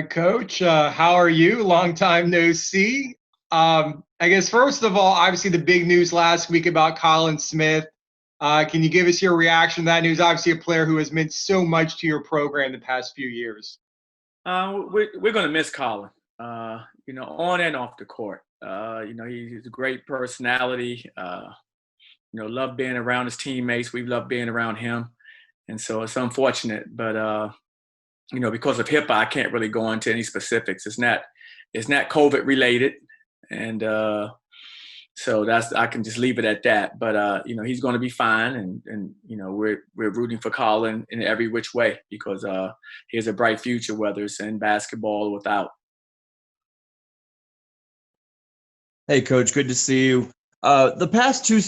Coach. How are you? Long time no see. I guess first of all, obviously the big news last week about Colin Smith. Can you give us your reaction to that news? Obviously, a player who has meant so much to your program the past few years. We're going to miss Colin, on and off the court. He's a great personality. Love being around his teammates. We love being around him. And so it's unfortunate, but, because of HIPAA, I can't really go into any specifics. It's not COVID related. And so I can just leave it at that. But, he's going to be fine. And we're rooting for Colin in every which way because he has a bright future, whether it's in basketball or without. Hey, Coach, good to see you. Going into the past two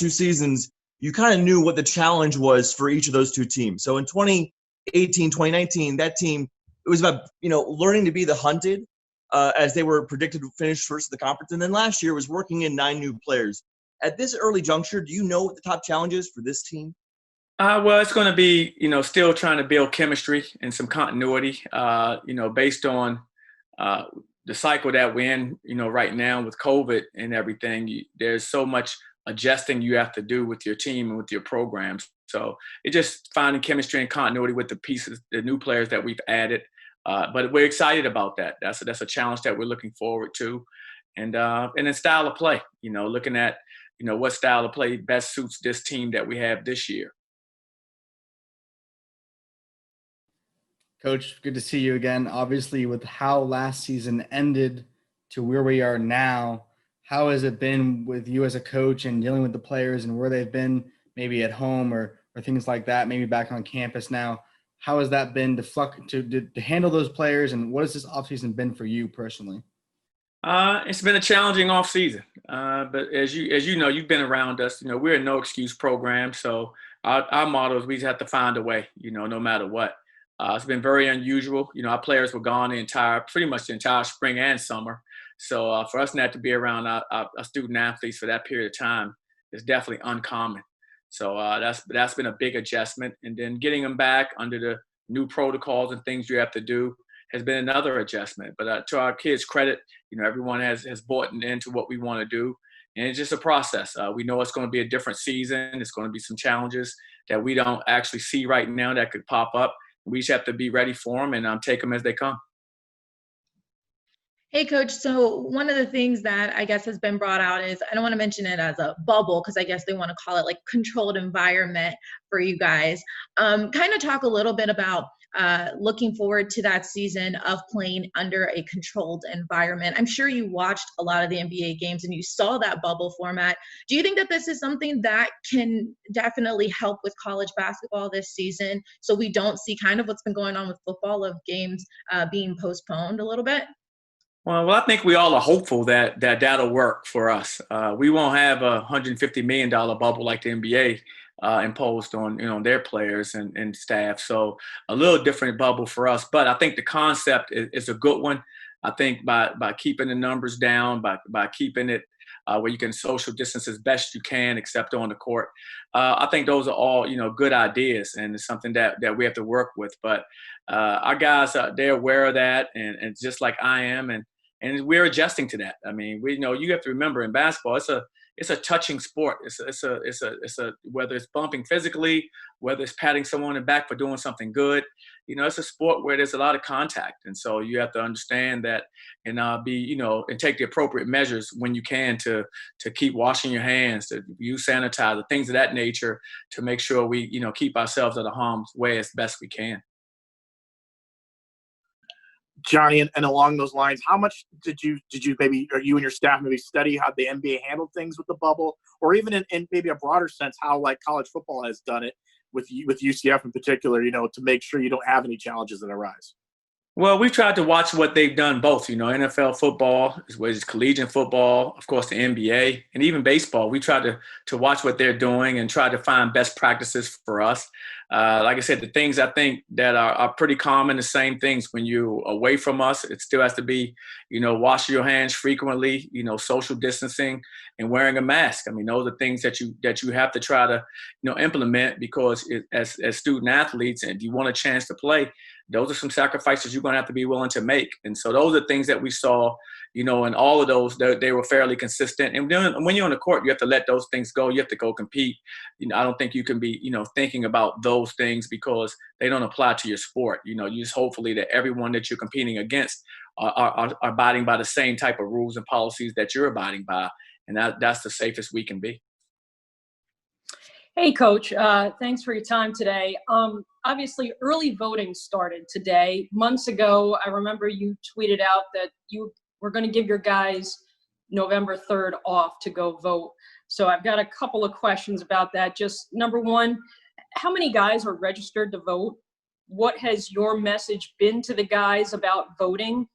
seasons, you kind of knew what the challenge was for each of those two teams. So in 2018, 2019, that team, it was about, learning to be the hunted as they were predicted to finish first in the conference. And then last year was working in 9 new players. At this early juncture, do you know what the top challenge is for this team? Well, it's going to be, still trying to build chemistry and some continuity, based on the cycle that we're in, right now with COVID and everything. There's so much adjusting you have to do with your team and with your programs. So it's just finding chemistry and continuity with the pieces, the new players that we've added. But we're excited about that. That's a challenge that we're looking forward to. And then style of play, looking at, what style of play best suits this team that we have this year. Coach, good to see you again. Obviously, with how last season ended to where we are now, how has it been with you as a coach and dealing with the players and where they've been maybe at home or things like that, maybe back on campus now? How has that been to handle those players, and what has this offseason been for you personally? It's been a challenging offseason, but as you know, you've been around us. We're a no excuse program, so our motto is we just have to find a way. No matter what. It's been very unusual. Our players were gone pretty much the entire spring and summer. So for us not to be around our student athletes for that period of time is definitely uncommon. So that's been a big adjustment. And then getting them back under the new protocols and things you have to do has been another adjustment. But to our kids' credit, everyone has bought into what we want to do. And it's just a process. We know it's going to be a different season. It's going to be some challenges that we don't actually see right now that could pop up. We just have to be ready for them and take them as they come. Hey, Coach. So one of the things that I guess has been brought out is, I don't want to mention it as a bubble because I guess they want to call it like controlled environment for you guys. Kind of talk a little bit about looking forward to that season of playing under a controlled environment. I'm sure you watched a lot of the NBA games and you saw that bubble format. Do you think that this is something that can definitely help with college basketball this season so we don't see kind of what's been going on with football of games being postponed a little bit? Well, I think we all are hopeful that that'll work for us. We won't have a $150 million bubble like the NBA imposed on their players and staff. So a little different bubble for us. But I think the concept is a good one. I think by keeping the numbers down, by keeping it where you can social distance as best you can, except on the court. I think those are all, good ideas, and it's something that we have to work with. But our guys, they're aware of that, and just like I am, and we're adjusting to that. I mean, you have to remember in basketball, it's a touching sport. It's a whether it's bumping physically, whether it's patting someone in the back for doing something good. It's a sport where there's a lot of contact, and so you have to understand that and and take the appropriate measures when you can to keep washing your hands, to use sanitizer, things of that nature, to make sure we keep ourselves out of harm's way as best we can. Johnny, and along those lines, how much did you maybe, or you and your staff maybe study how the NBA handled things with the bubble, or even in maybe a broader sense, how like college football has done it with UCF in particular, to make sure you don't have any challenges that arise? Well, we've tried to watch what they've done both, NFL football, as well as collegiate football, of course, the NBA, and even baseball. We try to watch what they're doing and try to find best practices for us. Like I said, the things I think that are pretty common, the same things when you're away from us, it still has to be, washing your hands frequently, social distancing and wearing a mask. I mean, those are things that you have to try to, implement because as student athletes, and if you want a chance to play, those are some sacrifices you're going to have to be willing to make. And so those are things that we saw, and all of those, they were fairly consistent. And then when you're on the court, you have to let those things go. You have to go compete. I don't think you can be, thinking about those things because they don't apply to your sport. You just hopefully that everyone that you're competing against are abiding by the same type of rules and policies that you're abiding by. And that's the safest we can be. Hey, Coach. Thanks for your time today. Obviously, early voting started today. Months ago, I remember you tweeted out that you were going to give your guys November 3rd off to go vote. So I've got a couple of questions about that. Just number one, how many guys are registered to vote? What has your message been to the guys about voting?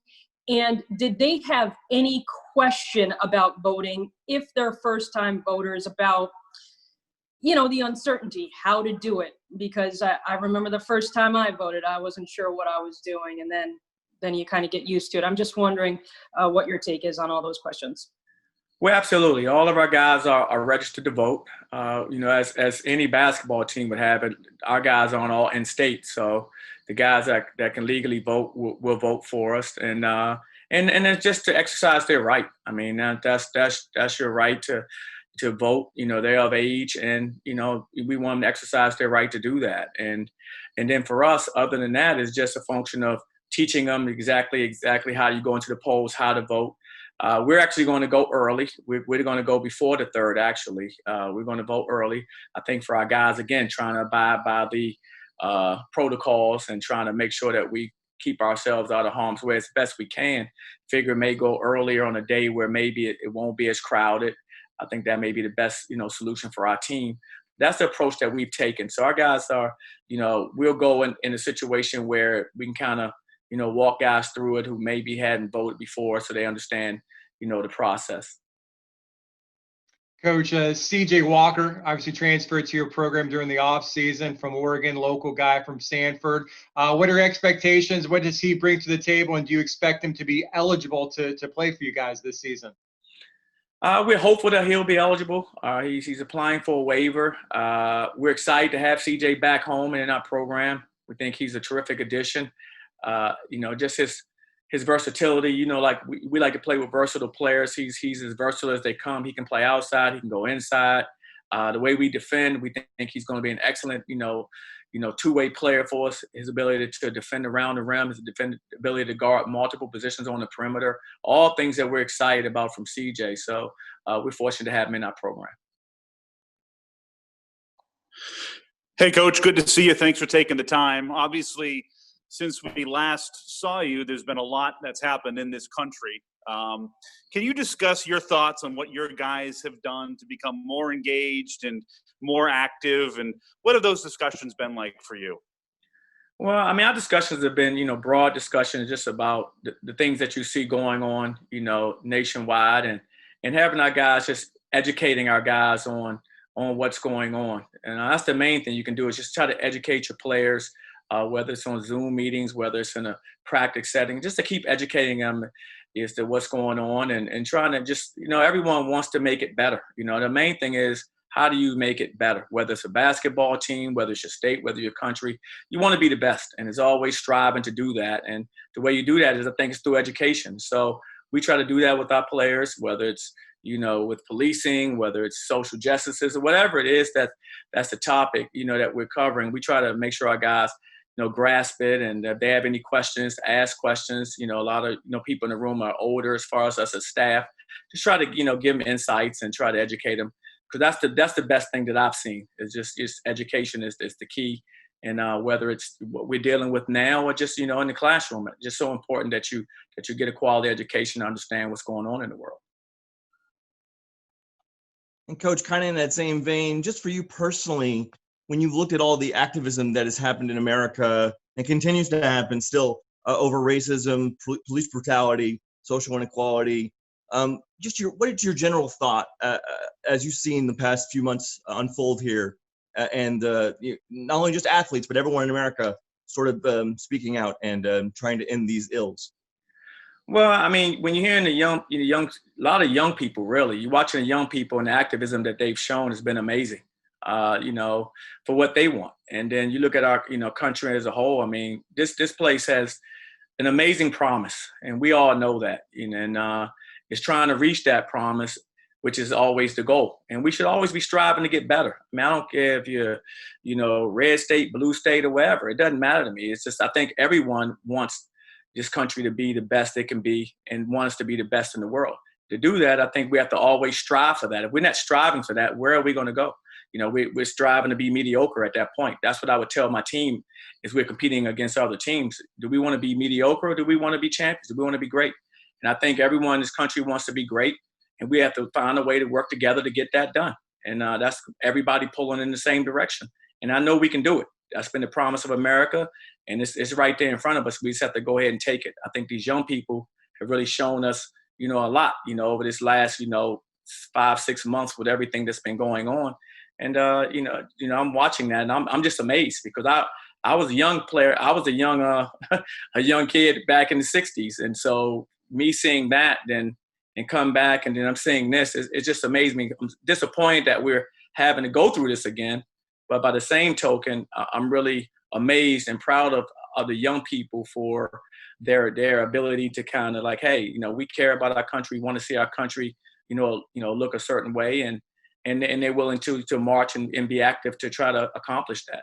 And did they have any question about voting if they're first-time voters about the uncertainty, how to do it? Because I remember the first time I voted, I wasn't sure what I was doing. And then you kind of get used to it. I'm just wondering what your take is on all those questions. Well, absolutely. All of our guys are registered to vote. As any basketball team would have it, our guys aren't all in state. So the guys that can legally vote will vote for us. And it's just to exercise their right. I mean, that's your right to vote. They're of age, and we want them to exercise their right to do that. And then for us, other than that, is just a function of teaching them exactly how you go into the polls, how to vote. We're actually going to go early. We're going to go before the 3rd, actually. We're going to vote early. I think for our guys, again, trying to abide by the protocols and trying to make sure that we keep ourselves out of harm's way as best we can. Figure may go earlier on a day where maybe it won't be as crowded. I think that may be the best, solution for our team. That's the approach that we've taken. So our guys are, we'll go in a situation where we can kind of, walk guys through it who maybe hadn't voted before, so they understand, the process. Coach, CJ Walker obviously transferred to your program during the offseason from Oregon, local guy from Sanford. What are your expectations? What does he bring to the table? And do you expect him to be eligible to play for you guys this season? We're hopeful that he'll be eligible. He's applying for a waiver. We're excited to have CJ back home and in our program. We think he's a terrific addition. Just his versatility. Like we like to play with versatile players. He's as versatile as they come. He can play outside. He can go inside. The way we defend, we think he's going to be an excellent, two-way player for us. His ability to defend around the rim, his ability to guard multiple positions on the perimeter, all things that we're excited about from CJ. So we're fortunate to have him in our program. Hey, Coach, good to see you. Thanks for taking the time. Obviously, since we last saw you, there's been a lot that's happened in this country. Can you discuss your thoughts on what your guys have done to become more engaged and more active, and what have those discussions been like for you? Well, I mean, our discussions have been, broad discussions just about the things that you see going on, nationwide, and having our guys, just educating our guys on what's going on. And that's the main thing you can do, is just try to educate your players, whether it's on Zoom meetings, whether it's in a practice setting, just to keep educating them as to what's going on, and trying to just, everyone wants to make it better. The main thing is, how do you make it better? Whether it's a basketball team, whether it's your state, whether your country, you want to be the best, and it's always striving to do that. And the way you do that is, I think, it's through education. So we try to do that with our players, whether it's, with policing, whether it's social justices, or whatever it is that's the topic, that we're covering. We try to make sure our guys, grasp it, and if they have any questions, ask questions. A lot of, people in the room are older as far as us as staff. Just try to, give them insights and try to educate them, because that's the best thing that I've seen, is just education is the key. And whether it's what we're dealing with now or just, in the classroom, it's just so important that you get a quality education to understand what's going on in the world. And Coach, kind of in that same vein, just for you personally, when you've looked at all the activism that has happened in America and continues to happen still over racism, police brutality, social inequality, what is your general thought as you've seen the past few months unfold here, and not only just athletes but everyone in America sort of speaking out and trying to end these ills? Well, I mean, when you're hearing a lot of young people, really, you're watching the young people, and the activism that they've shown has been amazing. for what they want. And then you look at our, country as a whole. I mean, this place has an amazing promise, and we all know that. And it's trying to reach that promise, which is always the goal. And we should always be striving to get better. I mean, I don't care if you're, red state, blue state, or wherever. It doesn't matter to me. It's just I think everyone wants this country to be the best it can be and wants to be the best in the world. To do that, I think we have to always strive for that. If we're not striving for that, where are we going to go? We're striving to be mediocre at that point. That's what I would tell my team is we're competing against other teams. Do we want to be mediocre or do we want to be champions? Do we want to be great? And I think everyone in this country wants to be great, and we have to find a way to work together to get that done. And that's everybody pulling in the same direction. And I know we can do it. That's been the promise of America, and it's right there in front of us. We just have to go ahead and take it. I think these young people have really shown us, a lot, over this last, 5-6 months with everything that's been going on. And, I'm watching that, and I'm just amazed because I was a young player. I was a young kid back in the 60s. And so me seeing that and come back, and then I'm seeing this, it just amazed me. I'm disappointed that we're having to go through this again. But by the same token, I'm really amazed and proud of the young people for their ability to kind of like, hey, we care about our country, want to see our country, look a certain way, and they're willing to march and be active to try to accomplish that.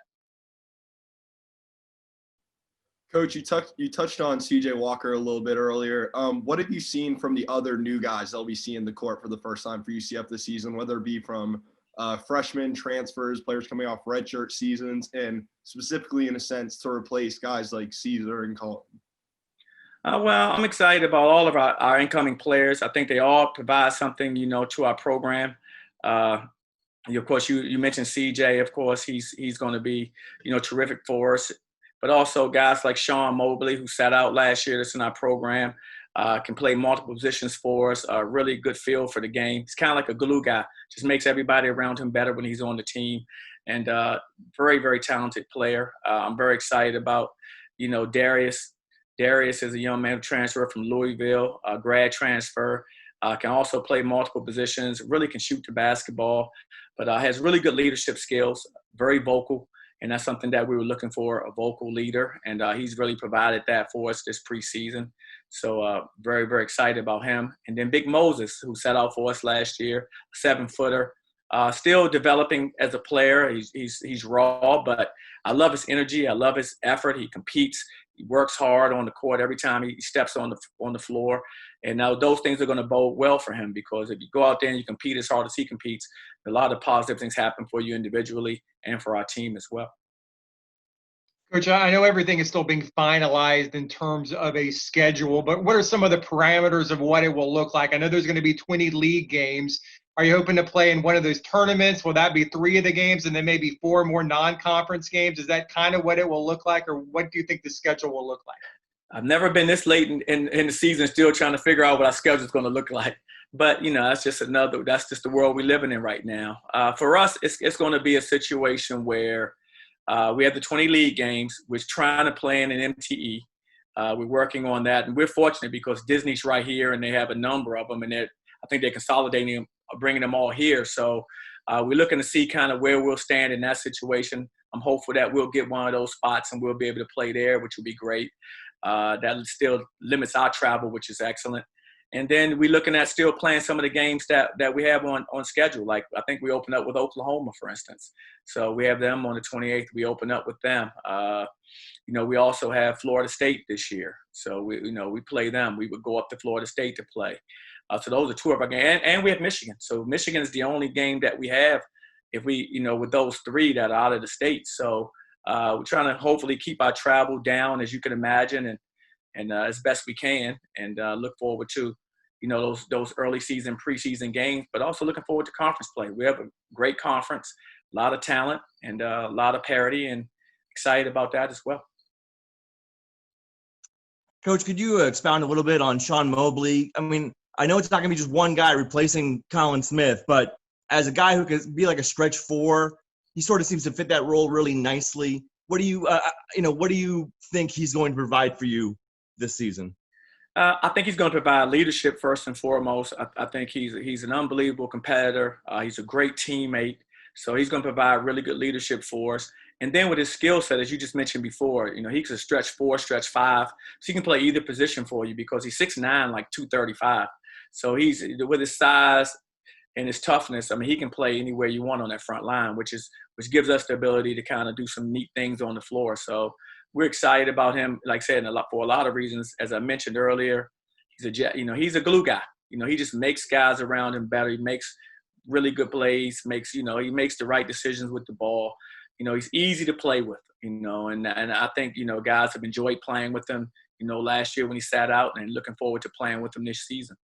Coach, you touched on CJ Walker a little bit earlier. What have you seen from the other new guys that'll be seeing the court for the first time for UCF this season, whether it be from freshmen, transfers, players coming off redshirt seasons, and specifically in a sense to replace guys like Caesar and Colin? Well, I'm excited about all of our incoming players. I think they all provide something, to our program. Of course, you mentioned CJ. Of course, he's going to be, terrific for us. But also guys like Sean Mobley, who sat out last year, that's in our program, can play multiple positions for us, a really good feel for the game. He's kind of like a glue guy, just makes everybody around him better when he's on the team. And very, very talented player. I'm very excited about, Darius. Darius is a young man who transferred from Louisville, grad transfer, can also play multiple positions, really can shoot the basketball, but has really good leadership skills, very vocal. And that's something that we were looking for, a vocal leader. And he's really provided that for us this preseason. So very, very excited about him. And then Big Moses, who sat out for us last year, 7-footer, still developing as a player. He's raw, but I love his energy. I love his effort. He competes. He works hard on the court every time he steps on the floor. And now those things are going to bode well for him, because if you go out there and you compete as hard as he competes, a lot of positive things happen for you individually and for our team as well. Coach, I know everything is still being finalized in terms of a schedule, but what are some of the parameters of what it will look like? I know there's going to be 20 league games. Are you hoping to play in one of those tournaments? Will that be 3 of the games and then maybe 4 more non-conference games? Is that kind of what it will look like, or what do you think the schedule will look like? I've never been this late in the season still trying to figure out what our schedule is going to look like. But, that's just the world we're living in right now. For us, it's going to be a situation where we have the 20 league games. We're trying to play in an MTE. We're working on that. And we're fortunate because Disney's right here and they have a number of them. And I think they're consolidating them, bringing them all here. So we're looking to see kind of where we'll stand in that situation. I'm hopeful that we'll get one of those spots and we'll be able to play there, which will be great. That still limits our travel, which is excellent. And then we're looking at still playing some of the games that we have on schedule. Like I think we open up with Oklahoma, for instance. So we have them on the 28th. We open up with them. We also have Florida State this year. So we play them. We would go up to Florida State to play. So those are 2 of our games. And we have Michigan. So Michigan is the only game that we have if we, with those 3 that are out of the state. So we're trying to hopefully keep our travel down, as you can imagine, and as best we can, and look forward to, those early season, preseason games, but also looking forward to conference play. We have a great conference, a lot of talent, and a lot of parity, and excited about that as well. Coach, could you expound a little bit on Sean Mobley? I mean, I know it's not going to be just one guy replacing Colin Smith, but as a guy who could be like a stretch 4, he sort of seems to fit that role really nicely. What do you think he's going to provide for you this season? I think he's going to provide leadership first and foremost. I think he's an unbelievable competitor. He's a great teammate. So he's going to provide really good leadership for us. And then with his skill set, as you just mentioned before, he's a stretch 4, stretch 5. So he can play either position for you because he's 6'9", like 235. So he's, with his size and his toughness, I mean, he can play anywhere you want on that front line, which gives us the ability to kind of do some neat things on the floor. So we're excited about him, like I said, for a lot of reasons. As I mentioned earlier, he's a glue guy. He just makes guys around him better. He makes really good plays, he makes the right decisions with the ball. He's easy to play with, and I think, guys have enjoyed playing with him, last year when he sat out, and looking forward to playing with him this season.